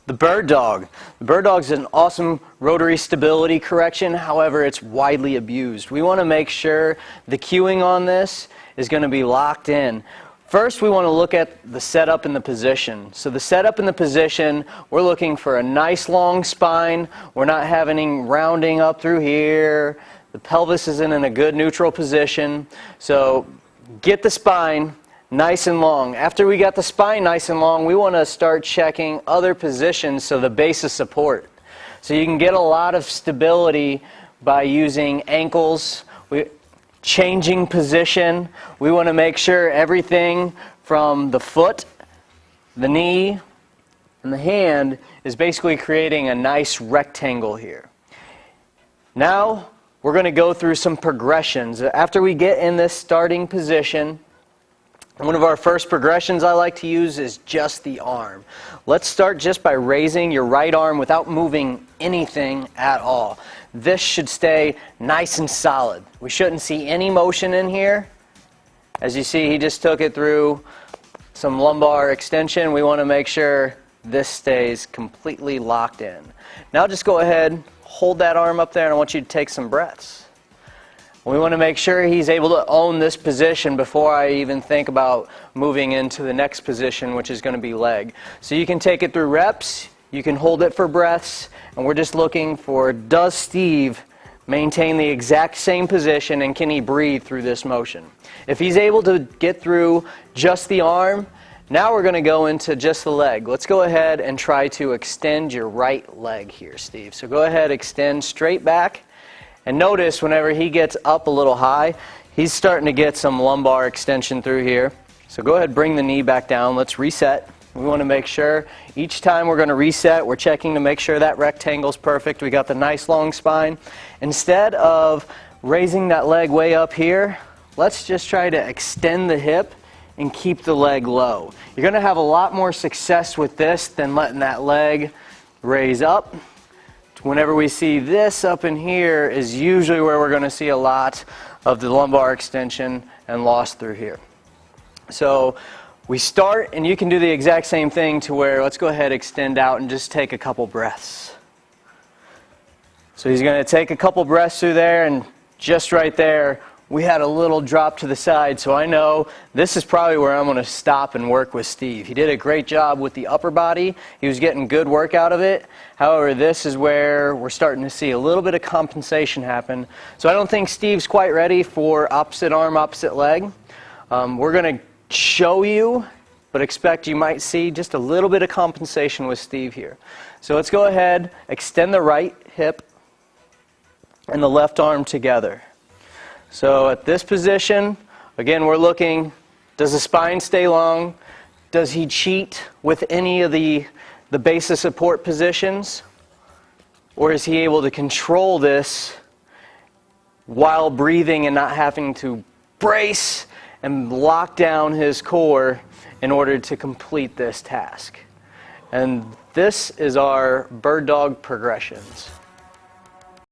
The bird dog. The bird dog is an awesome rotary stability correction, however it's widely abused. We want to make sure the cueing on this is going to be locked in. First we want to look at the setup and the position. So the setup and the position, we're looking for a nice long spine. We're not having any rounding up through here. The pelvis is in a good neutral position. So get the spine nice and long. After we got the spine nice and long, we want to start checking other positions, so the base of support. So you can get a lot of stability by using ankles, changing position. We want to make sure everything from the foot, the knee, and the hand is basically creating a nice rectangle here. Now we're going to go through some progressions. After we get in this starting position, one of our first progressions I like to use is just the arm. Let's start just by raising your right arm without moving anything at all. This should stay nice and solid. We shouldn't see any motion in here. As you see, he just took it through some lumbar extension. We want to make sure this stays completely locked in. Now just go ahead, hold that arm up there, and I want you to take some breaths. We want to make sure he's able to own this position before I even think about moving into the next position, which is going to be leg. So you can take it through reps, you can hold it for breaths, and we're just looking for, does Steve maintain the exact same position and can he breathe through this motion? If he's able to get through just the arm, now we're going to go into just the leg. Let's go ahead and try to extend your right leg here, Steve. So go ahead, extend straight back. And notice whenever he gets up a little high, he's starting to get some lumbar extension through here. So go ahead, bring the knee back down. Let's reset. We want to make sure each time we're going to reset, we're checking to make sure that rectangle's perfect. We got the nice long spine. Instead of raising that leg way up here, let's just try to extend the hip and keep the leg low. You're going to have a lot more success with this than letting that leg raise up. Whenever we see this up in here is usually where we're going to see a lot of the lumbar extension and loss through here. So we start, and you can do the exact same thing to where, let's go ahead, extend out and just take a couple breaths. So he's going to take a couple breaths through there, and just right there, we had a little drop to the side, so I know this is probably where I'm going to stop and work with Steve. He did a great job with the upper body. He was getting good work out of it. However, this is where we're starting to see a little bit of compensation happen. So I don't think Steve's quite ready for opposite arm, opposite leg. We're going to show you, but expect you might see just a little bit of compensation with Steve here. So let's go ahead, extend the right hip and the left arm together. So at this position, again, we're looking, does the spine stay long? Does he cheat with any of the base of support positions? Or is he able to control this while breathing and not having to brace and lock down his core in order to complete this task? And this is our bird dog progressions.